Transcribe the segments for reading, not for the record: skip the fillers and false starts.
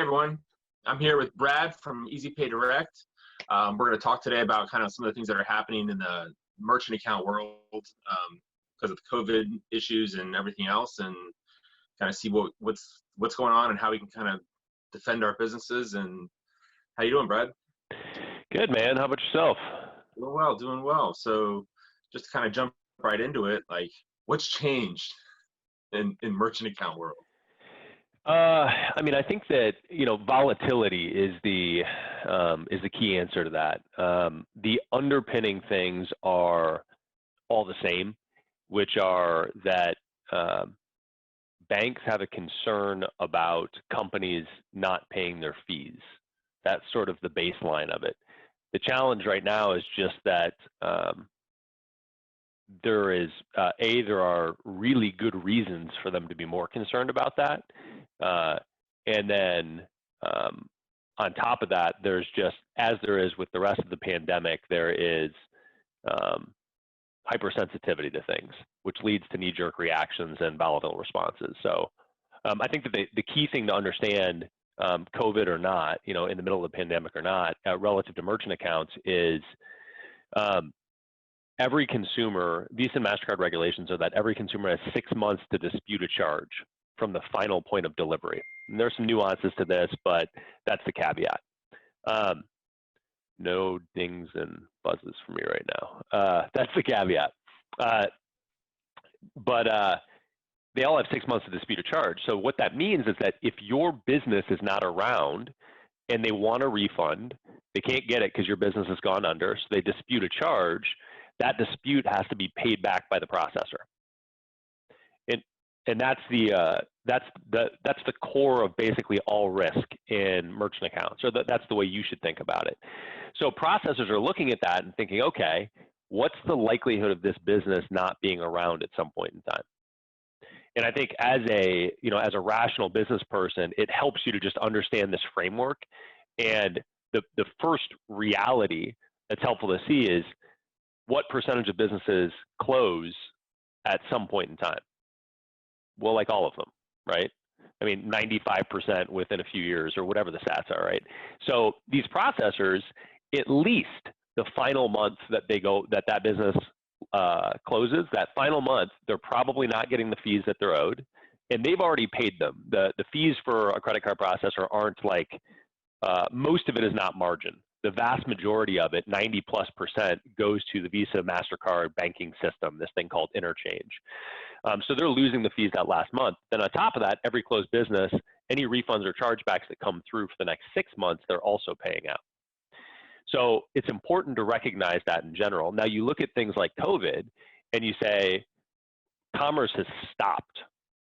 everyone. I'm here with Brad from Easy Pay Direct. We're going to talk today about kind of some of the things that are happening in the merchant account world because of the COVID issues and everything else, and kind of see what's going on and how we can kind of defend our businesses. And how you doing, Brad? Good, man. How about yourself? Doing well. So just to kind of jump right into it, like, what's changed in merchant account world? I mean, I think that, volatility is the key answer to that. The underpinning things are all the same, which are that banks have a concern about companies not paying their fees. That's sort of the baseline of it. The challenge right now is just that there are really good reasons for them to be more concerned about that. And then on top of that, there's just, as there is with the rest of the pandemic, there is hypersensitivity to things, which leads to knee-jerk reactions and volatile responses. So I think that the key thing to understand, COVID or not, in the middle of the pandemic or not, relative to merchant accounts is every consumer, Visa and MasterCard regulations are that every consumer has 6 months to dispute a charge from the final point of delivery. And there's some nuances to this, but that's the caveat. No dings and buzzes for me right now. That's the caveat. But they all have 6 months to dispute a charge. So what that means is that if your business is not around and they want a refund, they can't get it because your business has gone under, so they dispute a charge, that dispute has to be paid back by the processor. And that's the core of basically all risk in merchant accounts. So that's the way you should think about it. So processors are looking at that and thinking, okay, what's the likelihood of this business not being around at some point in time? And I think as a rational business person, it helps you to just understand this framework. And the first reality that's helpful to see is what percentage of businesses close at some point in time? Well, like all of them, right? I mean, 95% within a few years or whatever the stats are, right? So these processors, at least the final month that that business closes, that final month, they're probably not getting the fees that they're owed, and they've already paid them. The fees for a credit card processor aren't like, most of it is not margin. The vast majority of it, 90+%, goes to the Visa MasterCard banking system, this thing called interchange. So they're losing the fees that last month. Then on top of that, every closed business, any refunds or chargebacks that come through for the next 6 months, they're also paying out. So it's important to recognize that in general. Now you look at things like COVID and you say, commerce has stopped,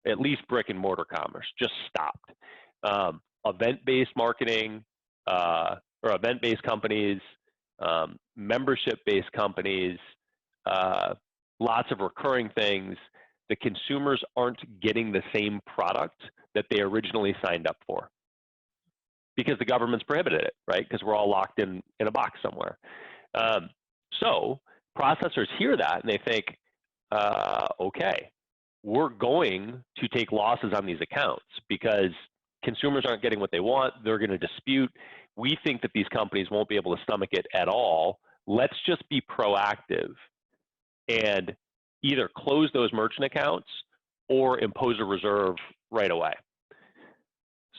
at least brick and mortar commerce, just stopped. Event-based marketing, or event-based companies, membership-based companies, lots of recurring things, the consumers aren't getting the same product that they originally signed up for because the government's prohibited it, right? Because we're all locked in a box somewhere. So processors hear that and they think, okay, we're going to take losses on these accounts because consumers aren't getting what they want. They're going to dispute. We think that these companies won't be able to stomach it at all. Let's just be proactive and either close those merchant accounts or impose a reserve right away.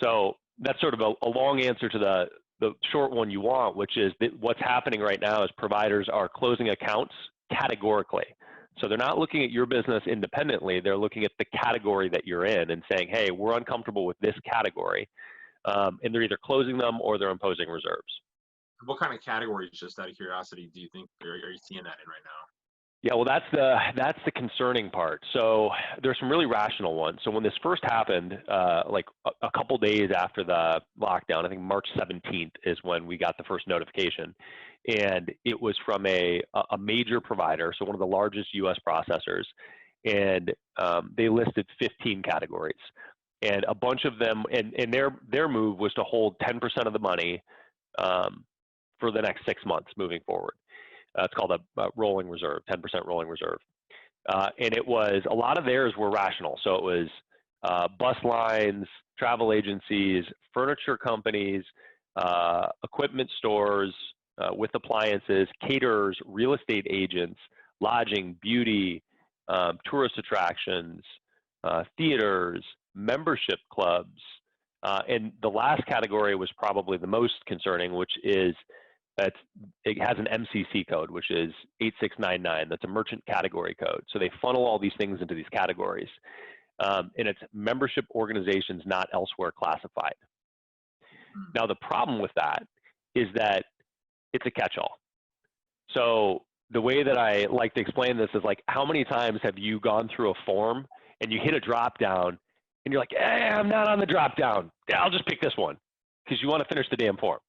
So that's sort of a long answer to the short one you want, which is that what's happening right now is providers are closing accounts categorically. So they're not looking at your business independently. They're looking at the category that you're in and saying, hey, we're uncomfortable with this category. And they're either closing them or they're imposing reserves. What kind of categories, just out of curiosity, do you think are you seeing that in right now? Yeah, well, that's the concerning part. So there's some really rational ones. So when this first happened, like a couple days after the lockdown, I think March 17th is when we got the first notification. And it was from a major provider, so one of the largest US processors. And they listed 15 categories. And a bunch of them, and their move was to hold 10% of the money for the next 6 months moving forward. It's called a rolling reserve, 10% rolling reserve. And it was, a lot of theirs were rational. So it was bus lines, travel agencies, furniture companies, equipment stores with appliances, caterers, real estate agents, lodging, beauty, tourist attractions, theaters, membership clubs, and the last category was probably the most concerning, which is that it has an MCC code, which is 8699. That's a merchant category code. So they funnel all these things into these categories. And it's membership organizations not elsewhere classified. Now, the problem with that is that it's a catch-all. So the way that I like to explain this is like, how many times have you gone through a form and you hit a drop-down and you're like, hey, I'm not on the drop-down. Yeah, I'll just pick this one because you want to finish the damn form.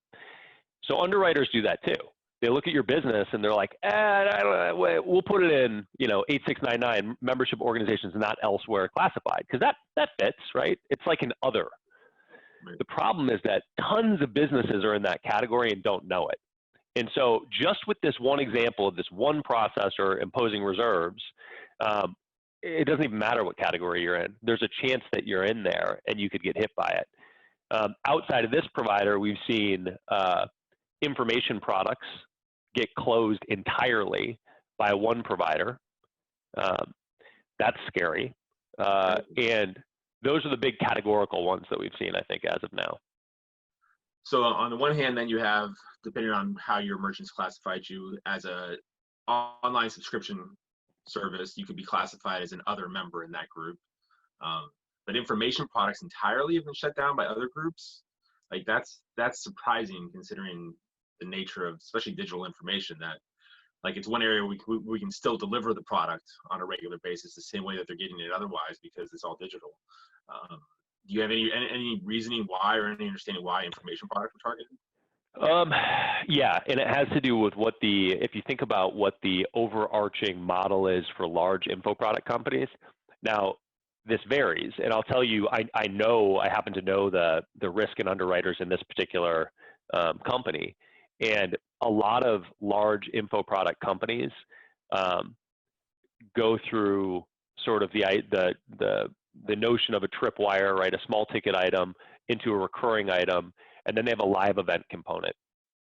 So underwriters do that too. They look at your business and they're like, we'll put it in, 8699, membership organizations not elsewhere classified, because that fits, right? It's like an other. Right. The problem is that tons of businesses are in that category and don't know it. And so just with this one example of this one processor imposing reserves, it doesn't even matter what category you're in. There's a chance that you're in there and you could get hit by it. Outside of this provider, we've seen information products get closed entirely by one provider. That's scary. And those are the big categorical ones that we've seen, I think, as of now. So on the one hand, then you have, depending on how your merchants classified you as a online subscription service, you could be classified as an other member in that group. But information products entirely have been shut down by other groups. Like that's surprising considering the nature of, especially digital information, that like it's one area we can still deliver the product on a regular basis the same way that they're getting it otherwise because it's all digital. Do you have any reasoning why or any understanding why information products were targeted? Yeah, and it has to do with if you think about what the overarching model is for large info product companies. Now, this varies, and I'll tell you, I happen to know the risk and underwriters in this particular company, and a lot of large info product companies go through sort of the notion of a tripwire, right? A small ticket item into a recurring item, and then they have a live event component.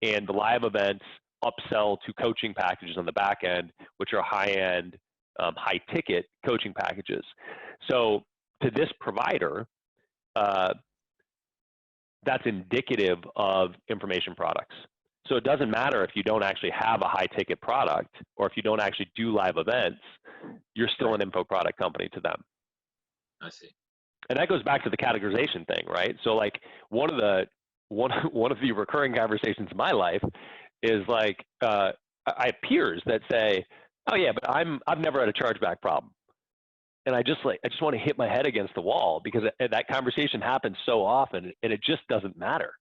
And the live events upsell to coaching packages on the back end, which are high-end, high-ticket coaching packages. So to this provider, that's indicative of information products. So it doesn't matter if you don't actually have a high-ticket product or if you don't actually do live events, you're still an info product company to them. I see. And that goes back to the categorization thing, right? So like one of the recurring conversations in my life is like I have peers that say, "Oh yeah, but I've never had a chargeback problem," and I just want to hit my head against the wall because that conversation happens so often, and it just doesn't matter.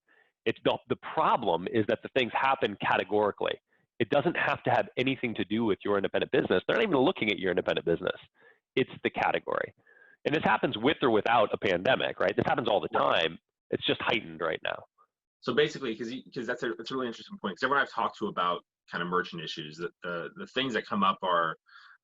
The problem is that the things happen categorically. It doesn't have to have anything to do with your independent business. They're not even looking at your independent business. It's the category. And this happens with or without a pandemic, right? This happens all the time. It's just heightened right now. So basically, because that's a really interesting point. Because everyone I've talked to about kind of merchant issues, the things that come up are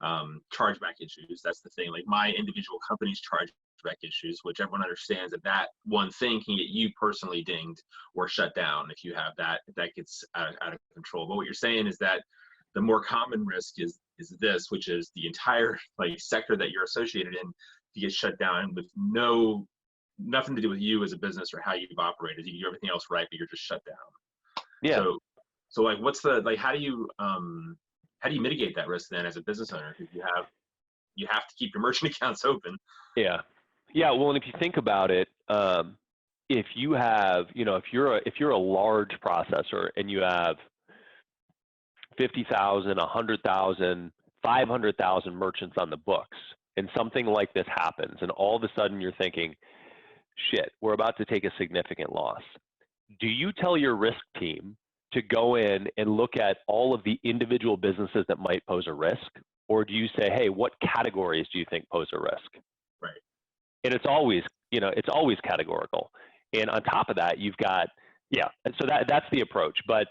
chargeback issues. That's the thing. Like my individual company's chargeback issues, which everyone understands that one thing can get you personally dinged or shut down if you have that. If that gets out of control. But what you're saying is that the more common risk is this, which is the entire like sector that you're associated in to get shut down with nothing to do with you as a business or how you've operated. You do everything else right, but you're just shut down. Yeah. So like, how do you mitigate that risk then as a business owner? Because you have to keep your merchant accounts open. Yeah. Well, and if you think about it, if you have, if you're a large processor and you have 50,000, 100,000, 500,000 merchants on the books, and something like this happens, and all of a sudden you're thinking, shit, we're about to take a significant loss. Do you tell your risk team to go in and look at all of the individual businesses that might pose a risk? Or do you say, hey, what categories do you think pose a risk? Right. And it's always categorical. And on top of that, you've got, and so that's the approach. But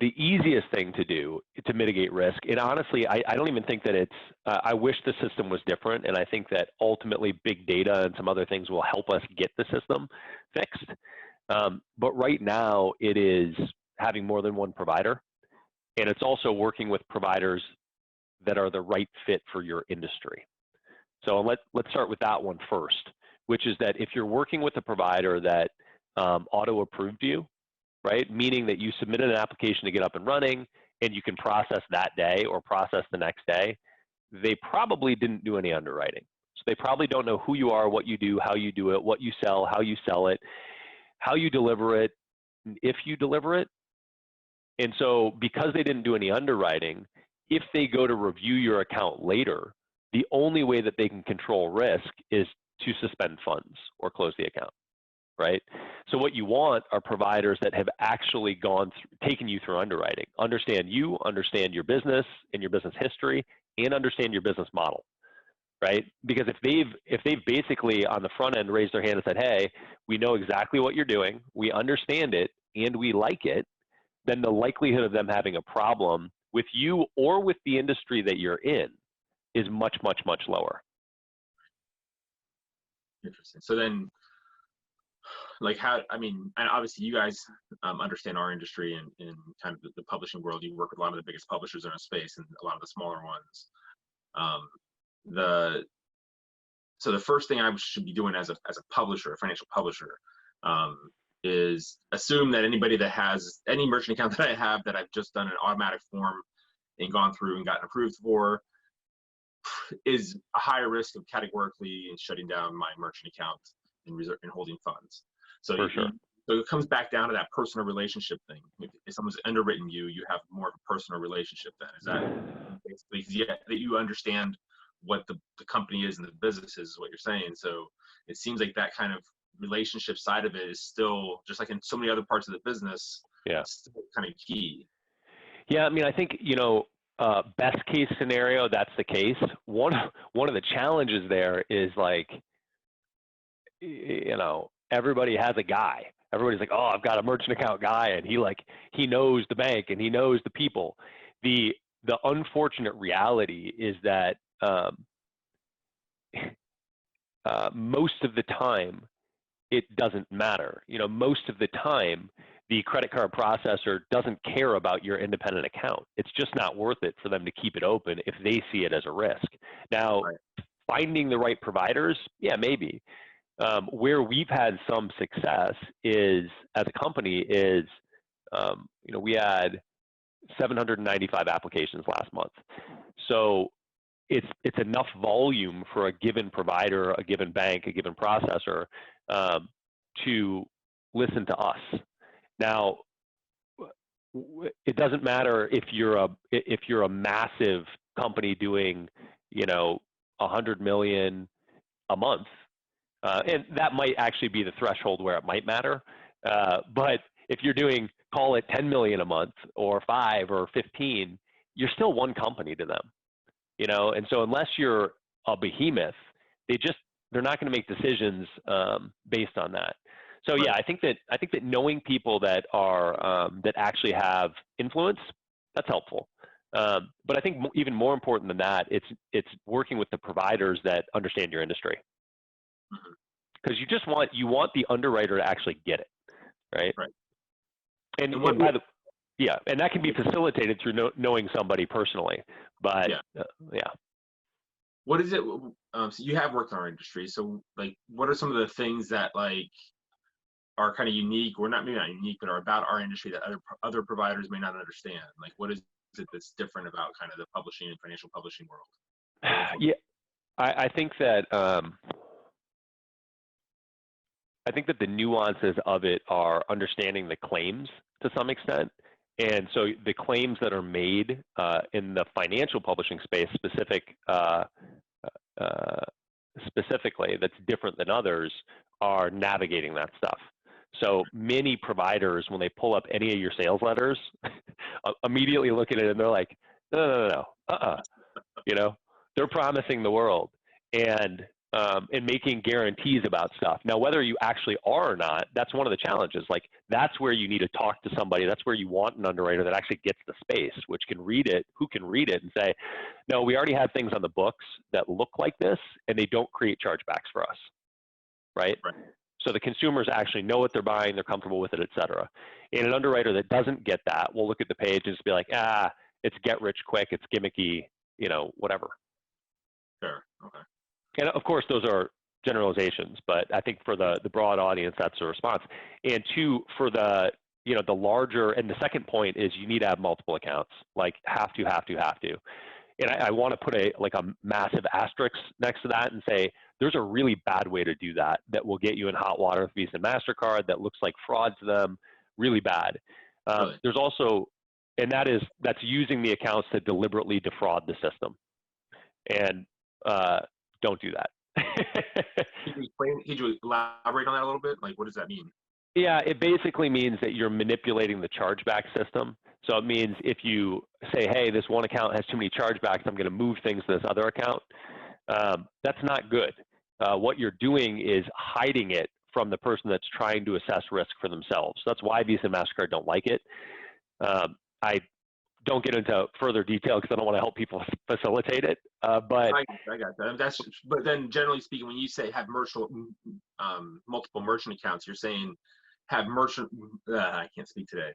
the easiest thing to do to mitigate risk, and honestly, I don't even think that it's, I wish the system was different, and I think that ultimately big data and some other things will help us get the system fixed. But right now, it is having more than one provider, and it's also working with providers that are the right fit for your industry. So let's start with that one first, which is that if you're working with a provider that auto-approved you, right? Meaning that you submitted an application to get up and running and you can process that day or process the next day, they probably didn't do any underwriting. So they probably don't know who you are, what you do, how you do it, what you sell, how you sell it, how you deliver it, if you deliver it. And so because they didn't do any underwriting, if they go to review your account later, the only way that they can control risk is to suspend funds or close the account. Right? So what you want are providers that have actually taken you through underwriting, understand you, understand your business and your business history, and understand your business model, right? Because if they've basically on the front end raised their hand and said, hey, we know exactly what you're doing, we understand it, and we like it, then the likelihood of them having a problem with you or with the industry that you're in is much, much, much lower. Interesting. So then, like how, I mean, and obviously you guys understand our industry and in kind of the publishing world. You work with a lot of the biggest publishers in our space and a lot of the smaller ones. So the first thing I should be doing as a publisher, a financial publisher, is assume that anybody that has any merchant account that I have that I've just done an automatic form and gone through and gotten approved for is a higher risk of categorically shutting down my merchant account and holding funds. So so it comes back down to that personal relationship thing. If someone's underwritten you, you have more of a personal relationship then. Is that basically that you understand what the company is and the business is what you're saying. So it seems like that kind of relationship side of it is still, just like in so many other parts of the business, still kind of key. Yeah, I mean, I think, best case scenario, that's the case. One of the challenges there is like, everybody has a guy. Everybody's like, oh, I've got a merchant account guy, and he knows the bank and he knows the people. The unfortunate reality is that most of the time it doesn't matter. Most of the time the credit card processor doesn't care about your independent account. It's just not worth it for them to keep it open if they see it as a risk. Now, finding the right providers, yeah, maybe. Where we've had some success is, as a company, is we had 795 applications last month. So it's enough volume for a given provider, a given bank, a given processor to listen to us. Now, it doesn't matter if you're a massive company doing 100 million a month. And that might actually be the threshold where it might matter. But if you're doing, call it 10 million a month or 5 or 15, you're still one company to them, And so unless you're a behemoth, they're not going to make decisions based on that. So yeah, I think that knowing people that are that actually have influence, that's helpful. But I think even more important than that, it's working with the providers that understand your industry. Because you want the underwriter to actually get it, right? Right. And that can be facilitated through knowing somebody personally. But what is it? So you have worked in our industry. So like, what are some of the things that are kind of unique, or maybe not unique, but are about our industry that other providers may not understand? Like, what is it that's different about kind of the publishing and financial publishing world? Yeah, I think that. I think that the nuances of it are understanding the claims to some extent. And so the claims that are made in the financial publishing space specifically that's different than others are navigating that stuff. So many providers, when they pull up any of your sales letters, immediately look at it and they're like, no. They're promising the world. And and making guarantees about stuff. Now, whether you actually are or not, that's one of the challenges. Like, that's where you need to talk to somebody. That's where you want an underwriter that actually gets the space, which can read it, who can read it and say, no, we already have things on the books that look like this, and they don't create chargebacks for us, right? So the consumers actually know what they're buying, they're comfortable with it, et cetera. And an underwriter that doesn't get that will look at the page and just be like, it's get rich quick, it's gimmicky, whatever. Sure, okay. And of course, those are generalizations, but I think for the broad audience, that's the response. And two, for the larger, and the second point is you need to have multiple accounts, like have to. And I want to put a massive asterisk next to that and say, there's a really bad way to do that will get you in hot water with Visa and MasterCard that looks like fraud to them, really bad. Really? There's also, and that's using the accounts to deliberately defraud the system. And don't do that. Could you elaborate on that a little bit? Like, what does that mean? Yeah, it basically means that you're manipulating the chargeback system. So it means if you say, hey, this one account has too many chargebacks, I'm going to move things to this other account. That's not good. What you're doing is hiding it from the person that's trying to assess risk for themselves. So that's why Visa and MasterCard don't like it. I don't get into further detail because I don't want to help people facilitate it. But I got that. But then, generally speaking, when you say have multiple merchant accounts, you're saying have I can't speak today.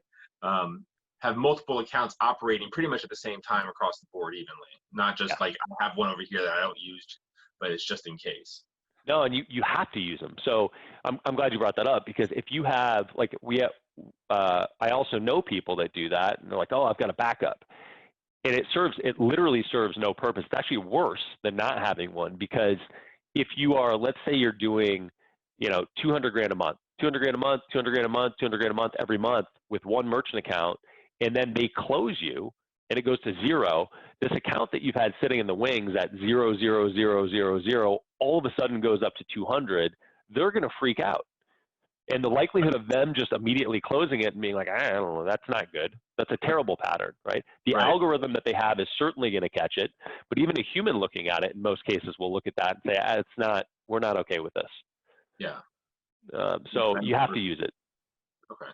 Have multiple accounts operating pretty much at the same time across the board evenly, not just like I have one over here that I don't use, but it's just in case. No, and you have to use them. So I'm glad you brought that up, because if you have, I also know people that do that, and they're like, oh, I've got a backup. And it literally serves no purpose. It's actually worse than not having one, because if you are, let's say you're doing, $200,000 a month, $200,000 a month, $200,000 a month, $200,000 a month every month with one merchant account, and then they close you and it goes to zero, this account that you've had sitting in the wings at 0,0,0,0,0 all of a sudden goes up to 200, they're going to freak out. And the likelihood of them just immediately closing it and being like, I don't know, that's not good. That's a terrible pattern, right? The algorithm that they have is certainly going to catch it, but even a human looking at it in most cases will look at that and say, we're not okay with this. Yeah. So you have to use it. Okay.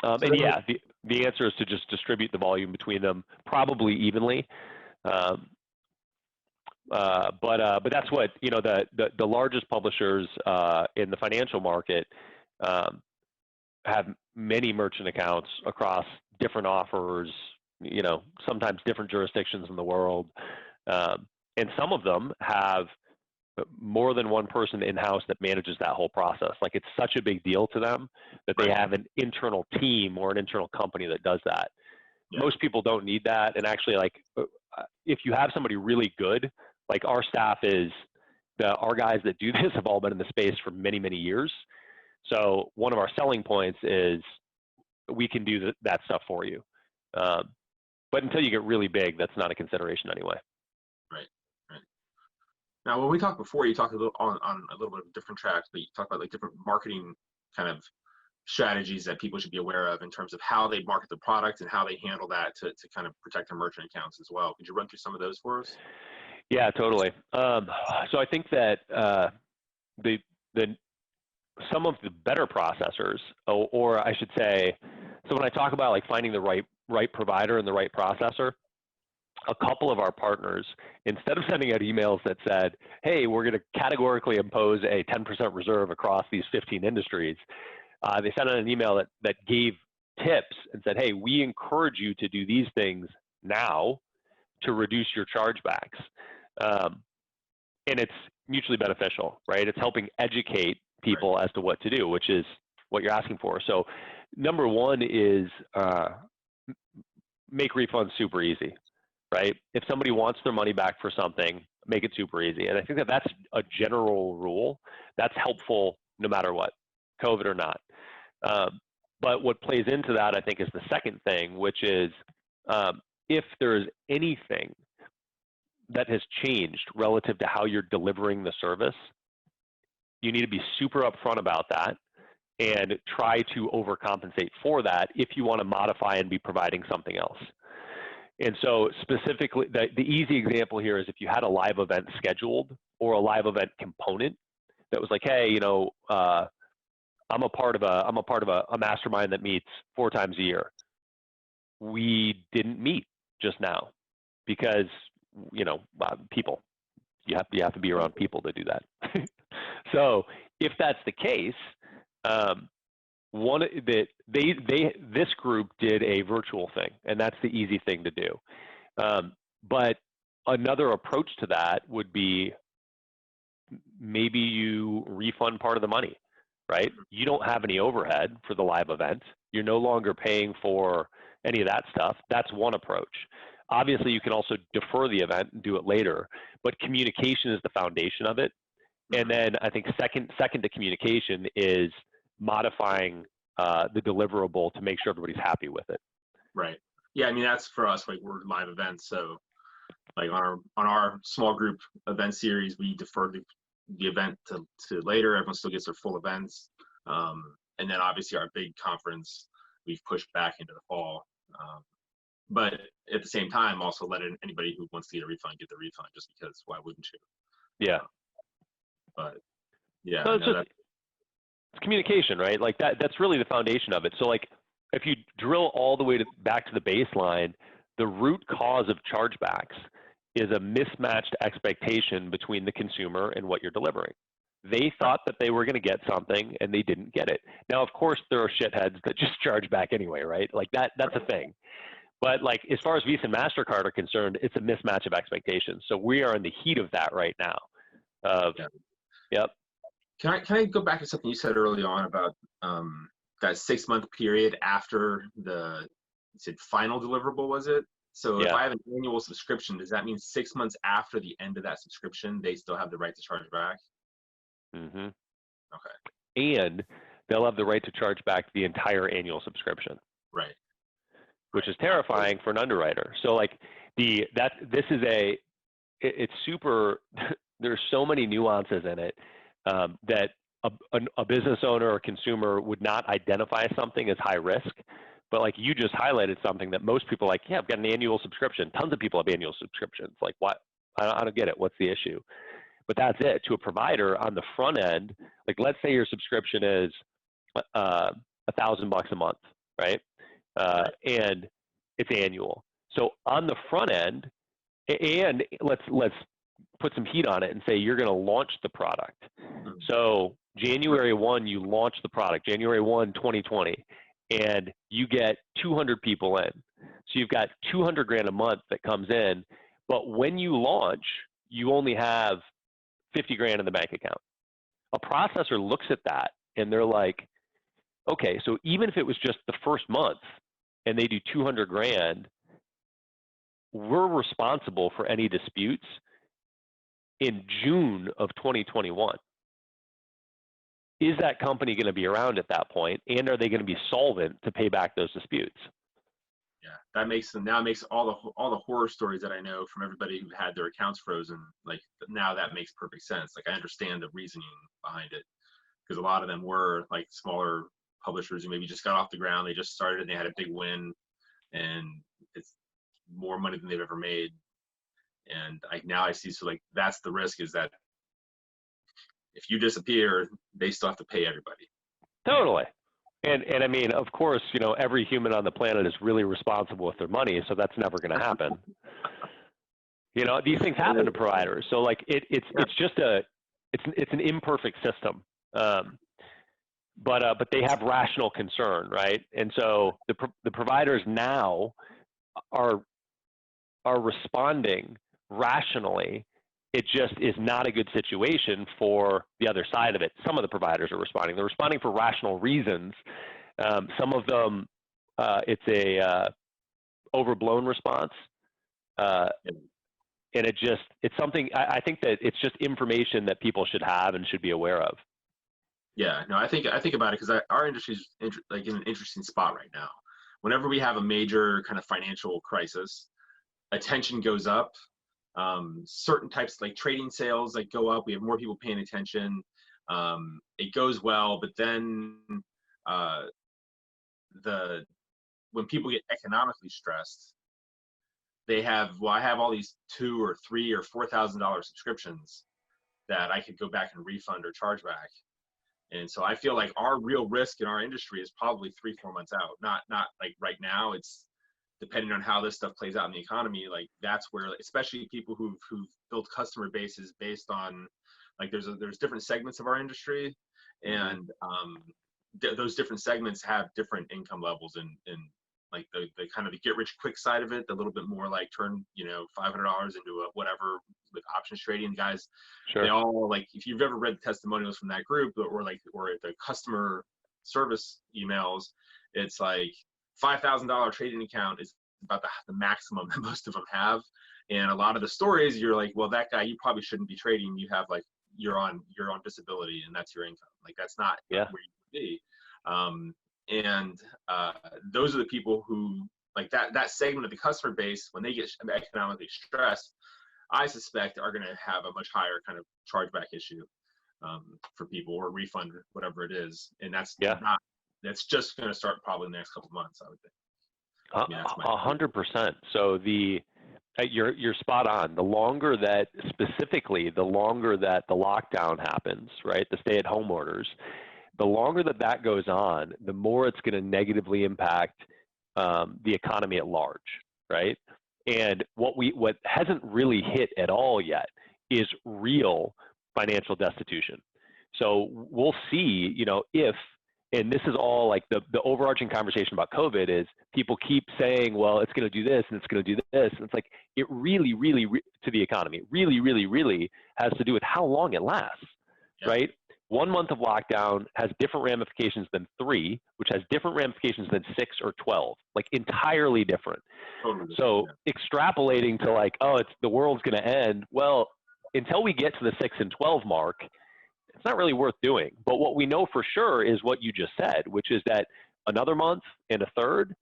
And yeah, the answer is to just distribute the volume between them, probably evenly. But that's what, the largest publishers in the financial market have many merchant accounts across different offers, sometimes different jurisdictions in the world. And some of them have more than one person in-house that manages that whole process. Like, it's such a big deal to them that they have an internal team or an internal company that does that. Yeah. Most people don't need that. And actually, if you have somebody really good, like our staff our guys that do this have all been in the space for many, many years. So one of our selling points is we can do that stuff for you. But until you get really big, that's not a consideration anyway. Right. Now, when we talked before, you talked a little on a little bit of different tracks, but you talked about different marketing kind of strategies that people should be aware of in terms of how they market the product and how they handle that to kind of protect their merchant accounts as well. Could you run through some of those for us? Yeah, totally. So I think that some of the better processors, or I should say, so when I talk about finding the right provider and the right processor, a couple of our partners, instead of sending out emails that said, hey, we're going to categorically impose a 10% reserve across these 15 industries, they sent out an email that gave tips and said, hey, we encourage you to do these things now to reduce your chargebacks. And it's mutually beneficial, right? It's helping educate people as to what to do, which is what you're asking for. So number one is make refunds super easy. Right? If somebody wants their money back for something, make it super easy. And I think that's a general rule. That's helpful no matter what, COVID or not. But what plays into that, I think, is the second thing, which is if there is anything that has changed relative to how you're delivering the service, you need to be super upfront about that and try to overcompensate for that if you want to modify and be providing something else. And so specifically, the easy example here is if you had a live event scheduled or a live event component that was like, hey, you know, I'm a part of a mastermind that meets 4 times a year. We didn't meet just now because, you know, people. You have to be around people to do that. So if that's the case, this group did a virtual thing, and that's the easy thing to do. But another approach to that would be maybe you refund part of the money, right? You don't have any overhead for the live event. You're no longer paying for any of that stuff. That's one approach. Obviously, you can also defer the event and do it later, but communication is the foundation of it. And then I think second to communication is modifying the deliverable to make sure everybody's happy with it. Right. Yeah, I mean, that's for us, like we're live events. So like on our small group event series, we defer the event to later. Everyone still gets their full events. And then obviously our big conference, we've pushed back into the fall. But at the same time, also let anybody who wants to get a refund get the refund, just because why wouldn't you? Yeah. But yeah, so it's communication, right? Like that's really the foundation of it. So like if you drill all the way back to the baseline, the root cause of chargebacks is a mismatched expectation between the consumer and what you're delivering. They thought that they were going to get something and they didn't get it. Now, of course, there are shitheads that just charge back anyway, right? Like that's a thing. But like as far as Visa and MasterCard are concerned, it's a mismatch of expectations. So we are in the heat of that right now. Yep. Can I go back to something you said early on about that 6-month period after the final deliverable, was it? So if I have an annual subscription, does that mean 6 months after the end of that subscription, they still have the right to charge back? Mm-hmm. Okay. And they'll have the right to charge back the entire annual subscription. Right. Which is terrifying for an underwriter. So like it's super, there's so many nuances in it that a business owner or consumer would not identify something as high risk. But like you just highlighted something that most people are like, yeah, I've got an annual subscription. Tons of people have annual subscriptions. Like what? I don't get it. What's the issue? But that's it. To a provider on the front end, like let's say your subscription is $1,000 a month, right? And it's annual. So on the front end, and let's put some heat on it and say you're going to launch the product. So January 1, you launch the product, January 1, 2020, and you get 200 people in. So you've got 200 grand a month that comes in, but when you launch, you only have 50 grand in the bank account. A processor looks at that and they're like, okay, so even if it was just the first month and they do 200 grand, we're responsible for any disputes in June of 2021. Is that company going to be around at that point, and are they going to be solvent to pay back those disputes? Yeah, that makes all the horror stories that I know from everybody who had their accounts frozen. Like now that makes perfect sense. Like I understand the reasoning behind it, because a lot of them were like smaller publishers who maybe just got off the ground. They just started and they had a big win, and it's more money than they've ever made. And now I see, so like that's the risk, is that if you disappear, they still have to pay everybody. Totally. And I mean, of course, you know, every human on the planet is really responsible with their money, so that's never going to happen. You know, these things happen to providers. So like it's an imperfect system. But they have rational concern, right? And so the providers now are responding rationally. It just is not a good situation for the other side of it. Some of the providers are responding. They're responding for rational reasons. Some of them, it's a overblown response. And it's something, I think that it's just information that people should have and should be aware of. Yeah, no, I think about it because our industry is like in an interesting spot right now. Whenever we have a major kind of financial crisis, attention goes up. Certain types like trading sales like go up. We have more people paying attention. It goes well, but then when people get economically stressed, I have all these $2,000 or $3,000 or $4,000 subscriptions, that I could go back and refund or charge back. And so I feel like our real risk in our industry is probably 3-4 months out. Not like right now. It's depending on how this stuff plays out in the economy. Like that's where, especially people who've built customer bases based on, like there's different segments of our industry, and those different segments have different income levels, and like the kind of the get rich quick side of it, the little bit more like turn $500 into a whatever with options trading guys. Sure. They all, like, if you've ever read the testimonials from that group, or the customer service emails, it's like $5,000 trading account is about the maximum that most of them have. And a lot of the stories, you're like, well, that guy, you probably shouldn't be trading. You have like, you're on disability and that's your income. Like that's not where you be. And those are the people who, like that segment of the customer base, when they get economically stressed, I suspect are going to have a much higher kind of chargeback issue for people, or refund, whatever it is. And that's that's just going to start probably in the next couple of months, I would think. 100%. So you're spot on. The longer that the lockdown happens, right, the stay-at-home orders, the longer that goes on, the more it's going to negatively impact the economy at large, right? And what hasn't really hit at all yet is real financial destitution. So we'll see, if, and this is all like the overarching conversation about COVID is people keep saying, well, it's going to do this and it's going to do this. And it's like, it really, to the economy, really has to do with how long it lasts, right? 1 month of lockdown has different ramifications than 3, which has different ramifications than 6 or 12, like entirely different. Totally. So extrapolating to like, oh, the world's going to end. Well, until we get to the 6 and 12 mark, it's not really worth doing. But what we know for sure is what you just said, which is that another month and a third,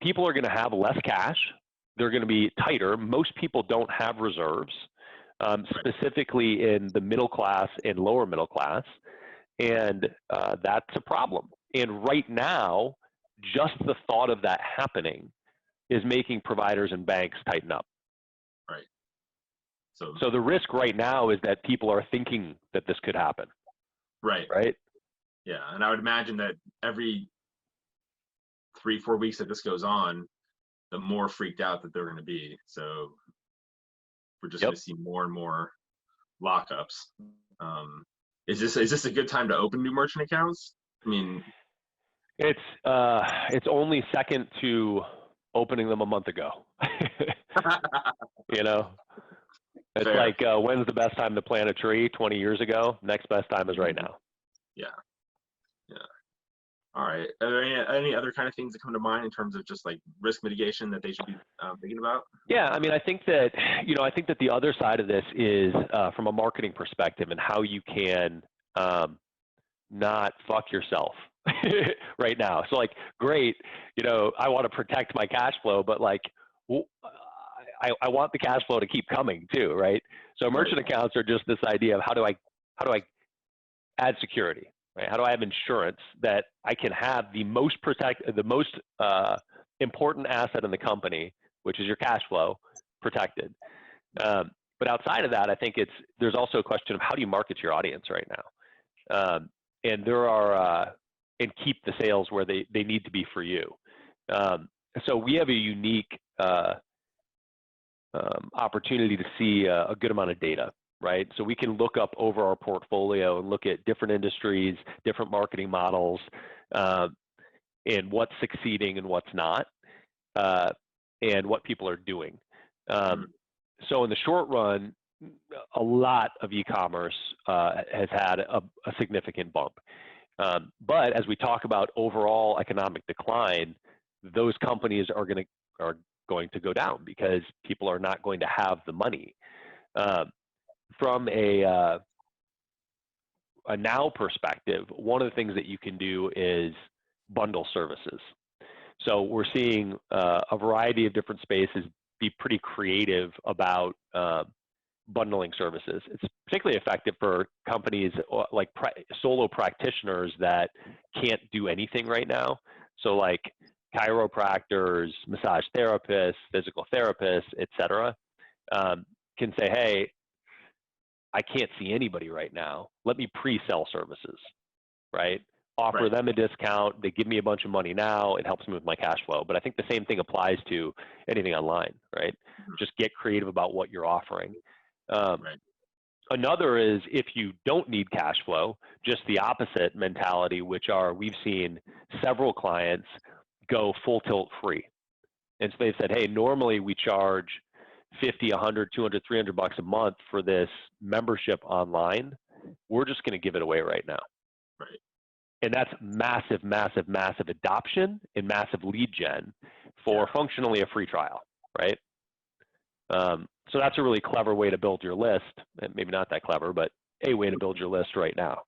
people are going to have less cash. They're going to be tighter. Most people don't have reserves. Specifically in the middle class and lower middle class, and that's a problem. And right now, just the thought of that happening is making providers and banks tighten up. Right. So the risk right now is that people are thinking that this could happen. Right. Right. Yeah, and I would imagine that every 3-4 weeks that this goes on, the more freaked out that they're going to be. So we're just going to see more and more lockups. Is this a good time to open new merchant accounts? I mean, it's only second to opening them a month ago. It's fair. Like when's the best time to plant a tree? 20 years ago. Next best time is right now. Yeah. All right. Are there any other kind of things that come to mind in terms of just like risk mitigation that they should be thinking about? Yeah, I mean, I think that the other side of this is from a marketing perspective and how you can not fuck yourself right now. So like, great, I want to protect my cash flow, but like, I want the cash flow to keep coming too, right? So merchant accounts are just this idea of how do I add security? Right? How do I have insurance that I can have the most important asset in the company, which is your cash flow, protected? But outside of that, I think there's also a question of how do you market to your audience right now, and there are and keep the sales where they need to be for you. So we have a unique opportunity to see a good amount of data. Right? So we can look up over our portfolio and look at different industries, different marketing models, and what's succeeding and what's not, and what people are doing. So in the short run, a lot of e-commerce has had a significant bump. But as we talk about overall economic decline, those companies are going to go down because people are not going to have the money. From a now perspective, one of the things that you can do is bundle services. So we're seeing a variety of different spaces be pretty creative about bundling services. It's particularly effective for companies like solo practitioners that can't do anything right now. So like chiropractors, massage therapists, physical therapists, et cetera, can say, hey, I can't see anybody right now. Let me pre-sell services, right? Offer Right. them a discount. They give me a bunch of money now. It helps me with my cash flow. But I think the same thing applies to anything online, right? Just get creative about what you're offering. Right. Another is if you don't need cash flow, just the opposite mentality, which are we've seen several clients go full tilt free. And so they've said, hey, normally we charge 50, 100, 200, 300 bucks a month for this membership online. We're just going to give it away right now. Right. And that's massive, massive, massive adoption and massive lead gen for functionally a free trial, right? So that's a really clever way to build your list. Maybe not that clever, but a way to build your list right now.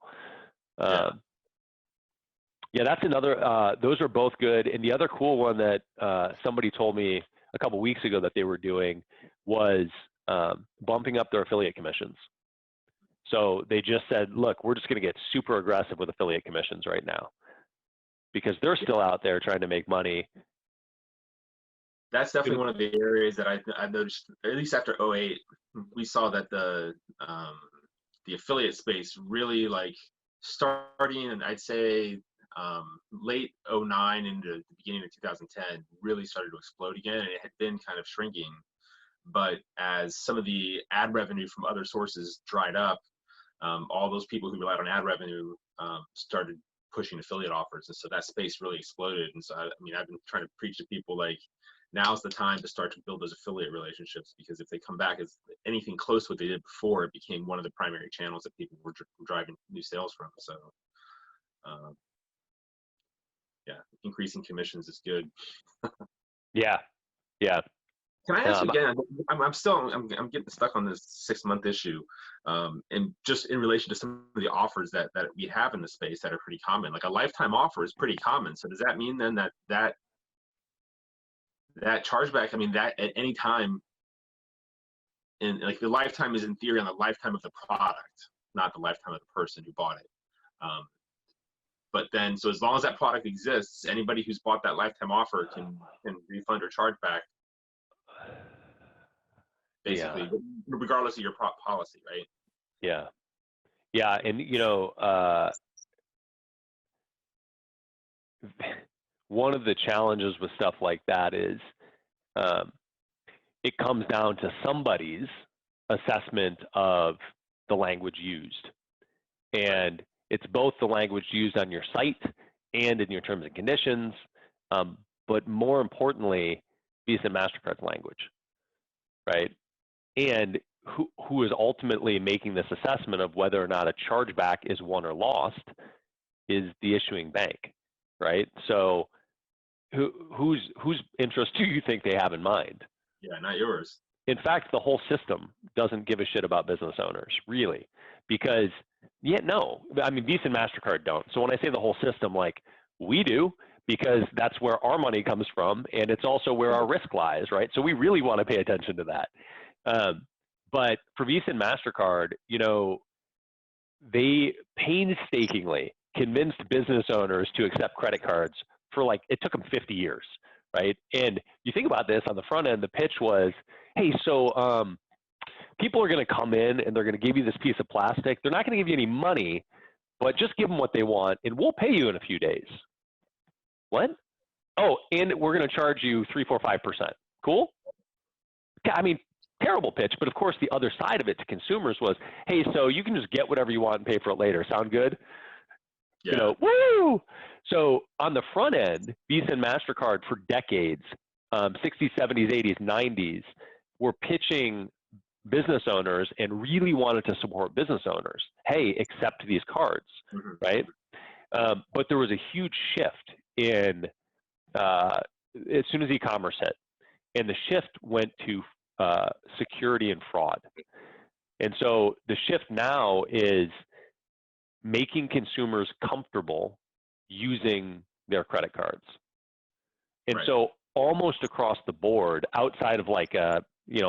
Yeah, that's another, those are both good. And the other cool one that somebody told me a couple weeks ago that they were doing was bumping up their affiliate commissions. So they just said, look, we're just going to get super aggressive with affiliate commissions right now because they're still out there trying to make money. That's definitely one of the areas that I've noticed, at least after 08, we saw that the affiliate space really like starting, and I'd say late 09 into the beginning of 2010 really started to explode again, and it had been kind of shrinking. But as some of the ad revenue from other sources dried up, all those people who relied on ad revenue started pushing affiliate offers, and so that space really exploded. And so I mean, I've been trying to preach to people like, now's the time to start to build those affiliate relationships, because if they come back as anything close to what they did before, it became one of the primary channels that people were driving new sales from. So yeah, increasing commissions is good. Yeah. Can I ask you again? I'm getting stuck on this 6-month issue, and just in relation to some of the offers that we have in the space that are pretty common. Like a lifetime offer is pretty common. So does that mean then that chargeback? I mean, that at any time, and like the lifetime is in theory on the lifetime of the product, not the lifetime of the person who bought it. But then, so as long as that product exists, anybody who's bought that lifetime offer can refund or charge back, basically, regardless of your policy, right? Yeah, and you know, one of the challenges with stuff like that is it comes down to somebody's assessment of the language used, and it's both the language used on your site and in your terms and conditions, but more importantly, Visa and MasterCard's language, right? And who is ultimately making this assessment of whether or not a chargeback is won or lost is the issuing bank, right? So whose interest do you think they have in mind? Yeah, not yours. In fact, the whole system doesn't give a shit about business owners, really, because I mean, Visa and MasterCard don't. So when I say the whole system, like, we do, because that's where our money comes from, and it's also where our risk lies, right? So we really want to pay attention to that. But for Visa and MasterCard, you know, they painstakingly convinced business owners to accept credit cards for, like, it took them 50 years, right? And you think about this on the front end, the pitch was, hey, so people are going to come in and they're going to give you this piece of plastic. They're not going to give you any money, but just give them what they want and we'll pay you in a few days. What? Oh, and we're going to charge you 3, 4, 5%. Cool? I mean, terrible pitch, but of course the other side of it to consumers was, hey, so you can just get whatever you want and pay for it later. Sound good? Yeah. You know, woo! So on the front end, Visa and MasterCard for decades, 60s, 70s, 80s, 90s, were pitching business owners and really wanted to support business owners. Hey, accept these cards, right? But there was a huge shift in as soon as e-commerce hit, and the shift went to security and fraud. And so the shift now is making consumers comfortable using their credit cards. And so almost across the board, outside of like a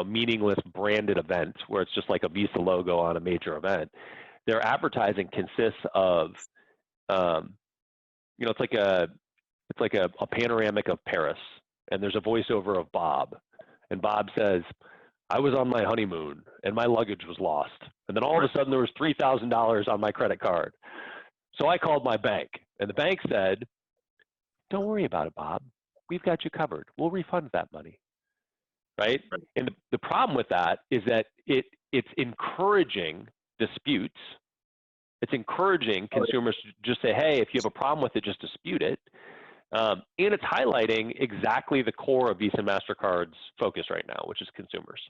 meaningless branded event where it's just like a Visa logo on a major event, their advertising consists of it's like a panoramic of Paris, and there's a voiceover of Bob, and Bob says, I was on my honeymoon and my luggage was lost. And then all of a sudden there was $3,000 on my credit card. So I called my bank and the bank said, don't worry about it, Bob. We've got you covered. We'll refund that money. Right? And the problem with that is that it's encouraging disputes. It's encouraging consumers to just say, hey, if you have a problem with it, just dispute it. And it's highlighting exactly the core of Visa and MasterCard's focus right now, which is consumers.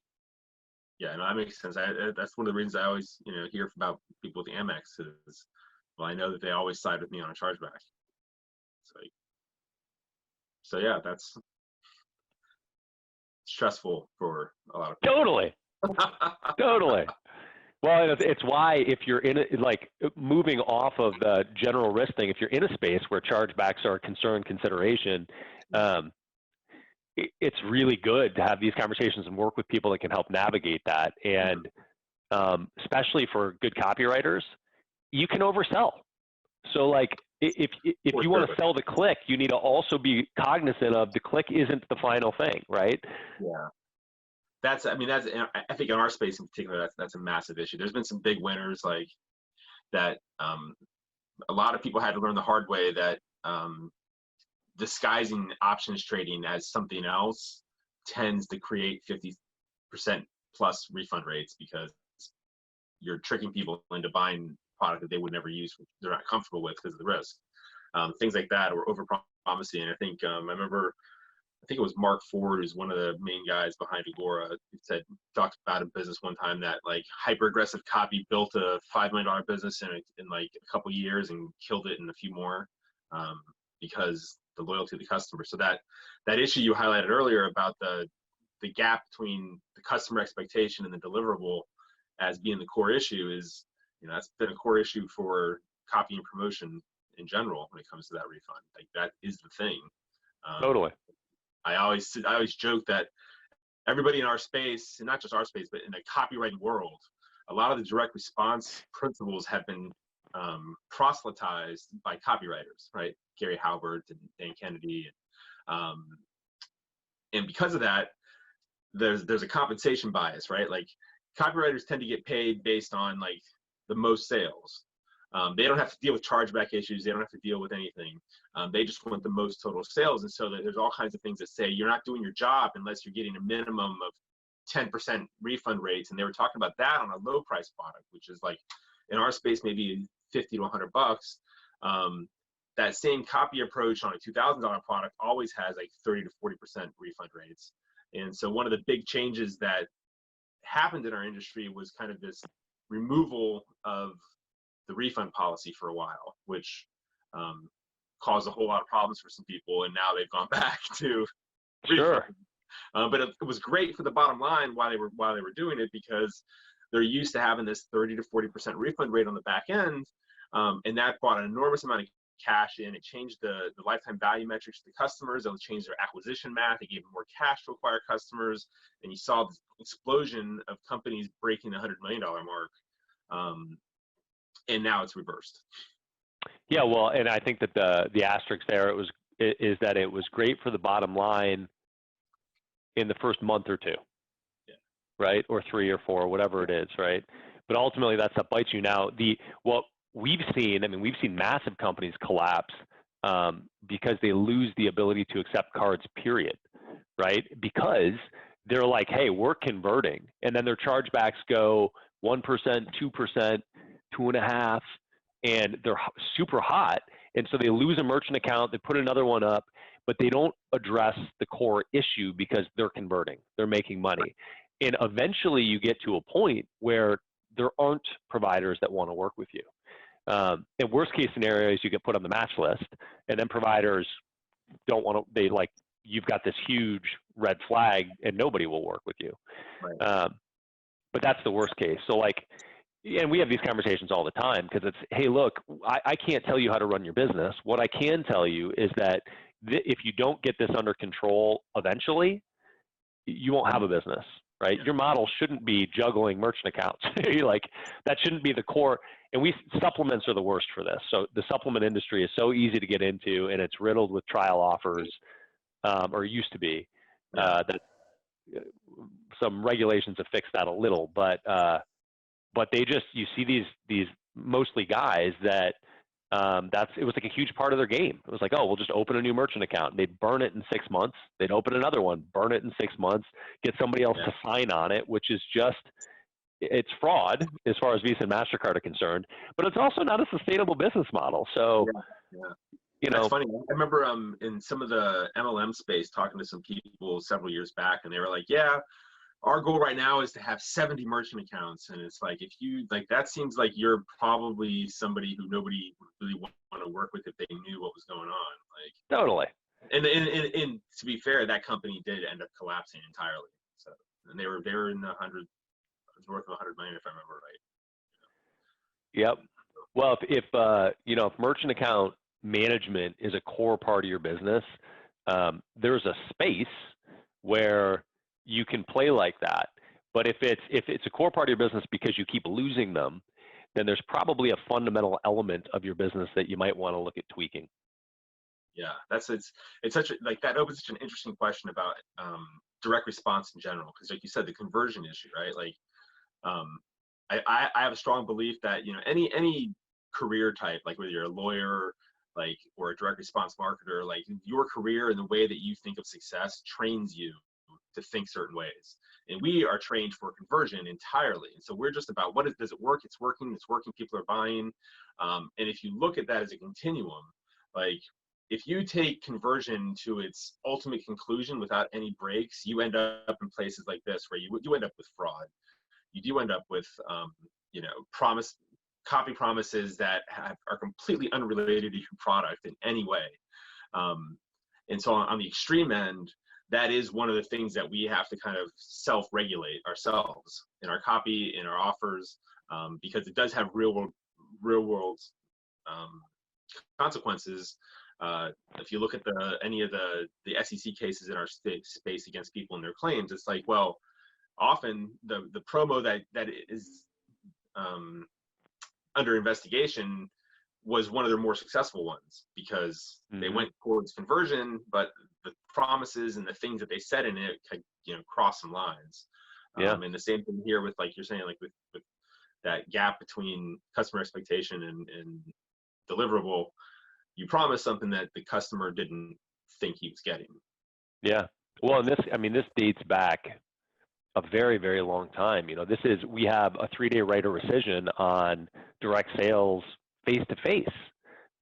Yeah, no, that makes sense. That's one of the reasons I always, hear about people with Amex is, well, I know that they always side with me on a chargeback. So yeah, that's stressful for a lot of people. Totally. Totally. Well, it's why if you're in it, like moving off of the general risk thing, if you're in a space where chargebacks are a concern consideration, it's really good to have these conversations and work with people that can help navigate that. And especially for good copywriters, you can oversell. So like if you want to sell the click, you need to also be cognizant of the click isn't the final thing, right? Yeah. I think in our space in particular, that's a massive issue. There's been some big winners like that. A lot of people had to learn the hard way that disguising options trading as something else tends to create 50% plus refund rates because you're tricking people into buying product that they would never use, they're not comfortable with because of the risk. Things like that, or over-promising. And I think I think it was Mark Ford, who's one of the main guys behind Agora, talked about a business one time that like hyper aggressive copy built a $5 million business in like a couple years and killed it in a few more because the loyalty of the customer. So that issue you highlighted earlier about the gap between the customer expectation and the deliverable as being the core issue is, that's been a core issue for copy and promotion in general when it comes to that refund. Like that is the thing. Totally. I always joke that everybody in our space, and not just our space, but in the copywriting world, a lot of the direct response principles have been proselytized by copywriters, right? Gary Halbert and Dan Kennedy, and because of that, there's a compensation bias, right? Like copywriters tend to get paid based on like the most sales. They don't have to deal with chargeback issues. They don't have to deal with anything. They just want the most total sales. And so there's all kinds of things that say you're not doing your job unless you're getting a minimum of 10% refund rates. And they were talking about that on a low price product, which is like in our space, maybe 50 to $100. That same copy approach on a $2,000 product always has like 30 to 40% refund rates. And so one of the big changes that happened in our industry was kind of this removal of the refund policy for a while, which caused a whole lot of problems for some people, and now they've gone back to sure. But it was great for the bottom line while they were doing it because they're used to having this 30 to 40% refund rate on the back end, and that brought an enormous amount of cash in. It changed the lifetime value metrics to the customers. It changed their acquisition math. It gave them more cash to acquire customers, and you saw this explosion of companies breaking the $100 million mark. And now it's reversed. Yeah, well, and I think that the asterisk there is that it was great for the bottom line in the first month or two, right, or 3 or 4, whatever it is, right. But ultimately, that stuff bites you. Now, what we've seen massive companies collapse because they lose the ability to accept cards, period, right? Because they're like, hey, we're converting, and then their chargebacks go 1%, 2%. 2.5%, and they're super hot. And so they lose a merchant account, they put another one up, but they don't address the core issue because they're converting, they're making money. And eventually you get to a point where there aren't providers that want to work with you. In worst case scenarios, you get put on the match list, and then providers don't want to, you've got this huge red flag and nobody will work with you. Right. But that's the worst case. So and we have these conversations all the time because it's, hey, look, I can't tell you how to run your business. What I can tell you is that if you don't get this under control eventually, you won't have a business, right? Yeah. Your model shouldn't be juggling merchant accounts. That shouldn't be the core. And supplements are the worst for this. So the supplement industry is so easy to get into, and it's riddled with trial offers, or used to be, that some regulations have fixed that a little, but they just, you see these mostly guys that it was like a huge part of their game. It was like, oh, we'll just open a new merchant account. They'd burn it in 6 months. They'd open another one, burn it in 6 months, get somebody else to sign on it, which is just, it's fraud as far as Visa and MasterCard are concerned, but it's also not a sustainable business model. So, you know. That's funny. I remember in some of the MLM space talking to some people several years back, and they were like, yeah, our goal right now is to have 70 merchant accounts. And it's like, if you, like, that seems like you're probably somebody who nobody would really want to work with if they knew what was going on. Like, totally. And to be fair, that company did end up collapsing entirely. So, and they were in the north of 100 million, if I remember right. Yep. Well, if you know, if merchant account management is a core part of your business, there's a space where you can play like that. But if it's a core part of your business because you keep losing them, then there's probably a fundamental element of your business that you might want to look at tweaking. Yeah, it's such a, like, that opens such an interesting question about direct response in general, because like you said, the conversion issue, right? Like, I have a strong belief that, you know, any career type, like whether you're a lawyer, like, or a direct response marketer, like, your career and the way that you think of success trains you to think certain ways. And we are trained for conversion entirely. And so we're just about, does it work? It's working, people are buying. And if you look at that as a continuum, like, if you take conversion to its ultimate conclusion without any breaks, you end up in places like this where you end up with fraud. You do end up with, you know, copy promises that are completely unrelated to your product in any way. And so on the extreme end, that is one of the things that we have to kind of self-regulate ourselves in our copy, in our offers, because it does have real world consequences. If you look at any of the SEC cases in our space against people and their claims, it's like, well, often the promo that is under investigation was one of their more successful ones, because they went towards conversion, but the promises and the things that they said in it, you know, cross some lines. And the same thing here with, like you're saying, like with that gap between customer expectation and deliverable. You promised something that the customer didn't think he was getting. Yeah. Well, and this dates back a very, very long time. You know, we have a 3-day right of rescission on direct sales face-to-face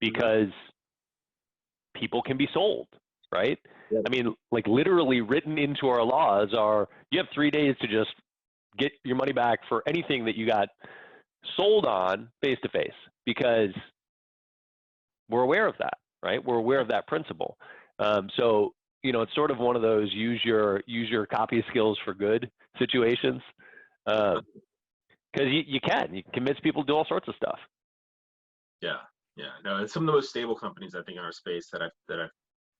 because people can be sold, right? Yep. I mean, like, literally written into our laws are, you have 3 days to just get your money back for anything that you got sold on face-to-face, because we're aware of that, right? We're aware of that principle. So, you know, it's sort of one of those use your copy skills for good situations, because you can convince people to do all sorts of stuff. Yeah. No, it's some of the most stable companies, I think, in our space that I've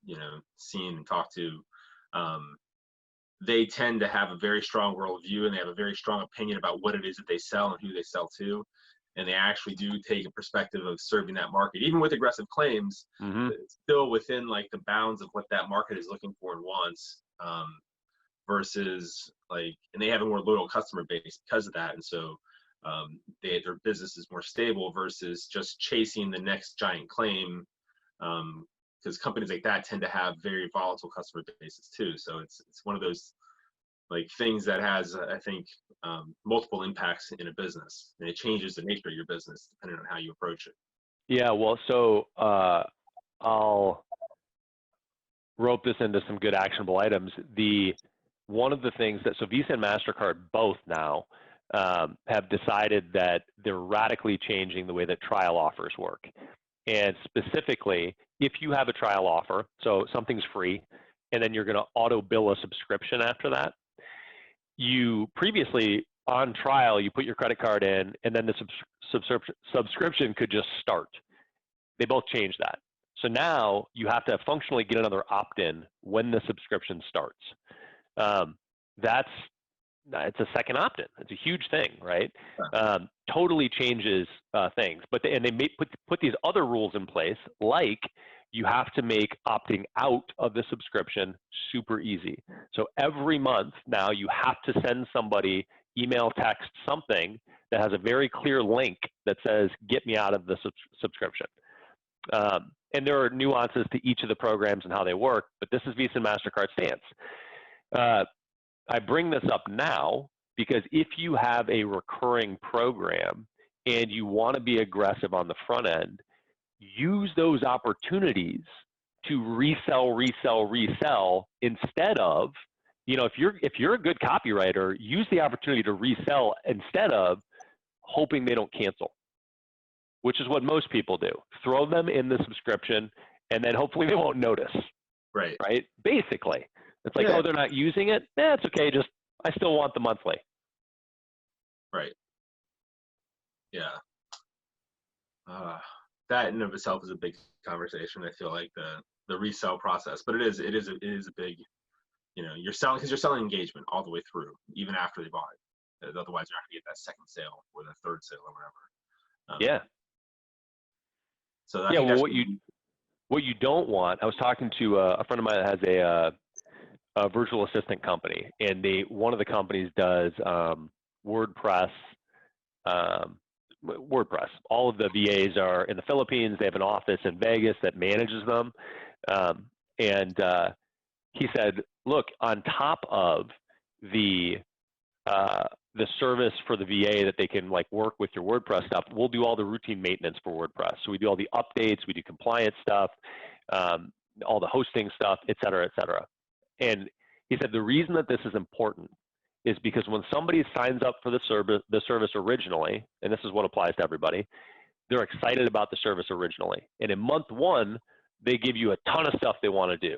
you know, seen and talked to. They tend to have a very strong worldview, and they have a very strong opinion about what it is that they sell and who they sell to. And they actually do take a perspective of serving that market, even with aggressive claims, still within, like, the bounds of what that market is looking for and wants, versus, like, and they have a more loyal customer base because of that. And so their business is more stable versus just chasing the next giant claim, because companies like that tend to have very volatile customer bases too. So it's one of those, like, things that has, I think, multiple impacts in a business, and it changes the nature of your business depending on how you approach it. Yeah, well, so I'll rope this into some good actionable items. One of the things so Visa and MasterCard both now have decided that they're radically changing the way that trial offers work. And specifically, if you have a trial offer, so something's free, and then you're going to auto bill a subscription after that, you previously, on trial, you put your credit card in, and then the subscription could just start. They both changed that. So now you have to functionally get another opt-in when the subscription starts. It's a second opt-in. It's a huge thing, right? Totally changes things. But they put these other rules in place, like you have to make opting out of the subscription super easy. So every month now you have to send somebody email, text, something that has a very clear link that says, get me out of the subscription. And there are nuances to each of the programs and how they work, but this is Visa and MasterCard's stance. I bring this up now because if you have a recurring program and you want to be aggressive on the front end, use those opportunities to resell instead of, if you're a good copywriter, use the opportunity to resell instead of hoping they don't cancel, which is what most people do. Throw them in the subscription and then hopefully they won't notice. Right. Basically. It's like, oh, they're not using it? It's okay, I still want the monthly. Right. Yeah. That in and of itself is a big conversation. I feel like the resell process, but it is a big, you're selling engagement all the way through, even after they bought it. Otherwise, you're not gonna get that second sale or the third sale or whatever. So what you don't want. I was talking to a friend of mine that has a virtual assistant company, and one of the companies does WordPress. All of the VAs are in the Philippines. They have an office in Vegas that manages them. And he said, look, on top of the service for the VA that they can work with your WordPress stuff, we'll do all the routine maintenance for WordPress. So we do all the updates, we do compliance stuff, all the hosting stuff, et cetera, et cetera. And he said the reason that this is important is because when somebody signs up for the service originally, and this is what applies to everybody, they're excited about the service originally. And in month one, they give you a ton of stuff they want to do.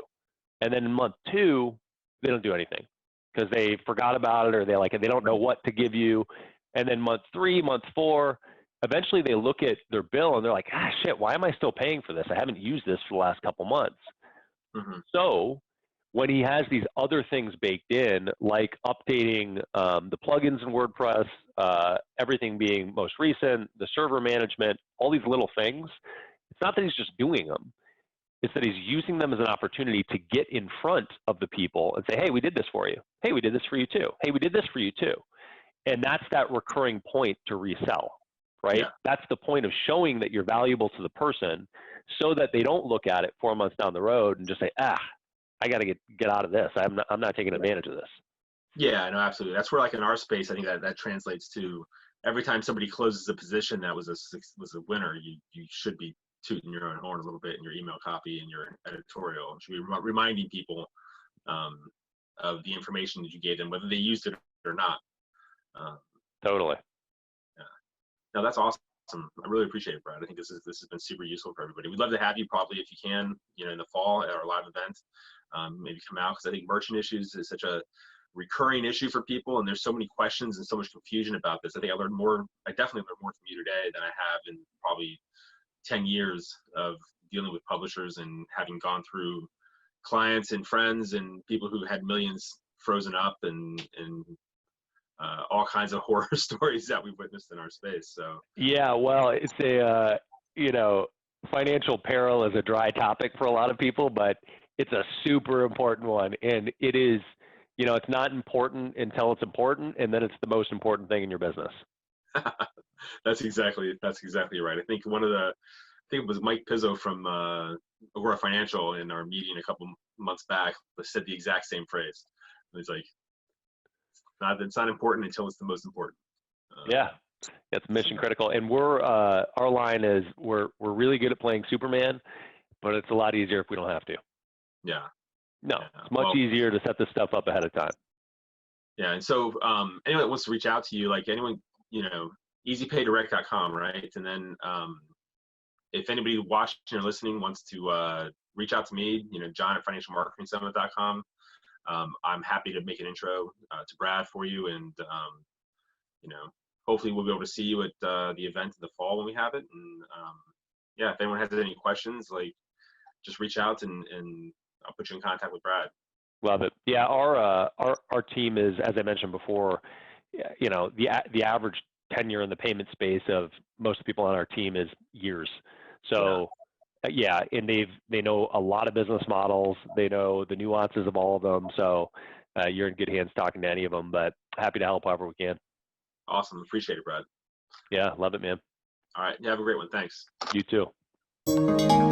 And then in month two, they don't do anything because they forgot about it or they don't know what to give you. And then month three, month four, eventually they look at their bill and they're like, shit, why am I still paying for this? I haven't used this for the last couple months. Mm-hmm. So when he has these other things baked in, like updating the plugins in WordPress, everything being most recent, the server management, all these little things, it's not that he's just doing them. It's that he's using them as an opportunity to get in front of the people and say, hey, we did this for you. Hey, we did this for you too. Hey, we did this for you too. And that's that recurring point to resell, right? Yeah. That's the point of showing that you're valuable to the person so that they don't look at it 4 months down the road and just say, I got to get out of this. I'm not taking advantage of this. Yeah, no, absolutely. That's where, in our space, I think that translates to every time somebody closes a position that was a winner, you should be tooting your own horn a little bit in your email copy and your editorial. You should be reminding people of the information that you gave them, whether they used it or not. Totally. Yeah. No, that's awesome. I really appreciate it, Brad. I think this has been super useful for everybody. We'd love to have you probably, if you can, in the fall at our live event. Maybe come out, because I think merchant issues is such a recurring issue for people, and there's so many questions and so much confusion about this. I think I definitely learned more from you today than I have in probably 10 years of dealing with publishers and having gone through clients and friends and people who had millions frozen up and all kinds of horror stories that we've witnessed in our space. So yeah, well, it's a financial peril is a dry topic for a lot of people, but it's a super important one, and it is, it's not important until it's important, and then it's the most important thing in your business. That's exactly right. I think it was Mike Pizzo from Agora Financial in our meeting a couple months back said the exact same phrase. It's like, it's not important until it's the most important. It's mission critical, and our line is we're really good at playing Superman, but it's a lot easier if we don't have to. Yeah. No, it's much easier to set this stuff up ahead of time. Yeah, and so anyone that wants to reach out to you, anyone, easypaydirect.com, right? And then if anybody watching or listening wants to reach out to me, John at financialmarketingsummit.com. I'm happy to make an intro to Brad for you, and hopefully we'll be able to see you at the event in the fall when we have it. And if anyone has any questions, just reach out and I'll put you in contact with Brad. Love it. Yeah, our team is, as I mentioned before, the average tenure in the payment space of most people on our team is years. So Yeah, and they know a lot of business models. They know the nuances of all of them. So you're in good hands talking to any of them. But happy to help however we can. Awesome. Appreciate it, Brad. Yeah, love it, man. All right. You have a great one. Thanks. You too.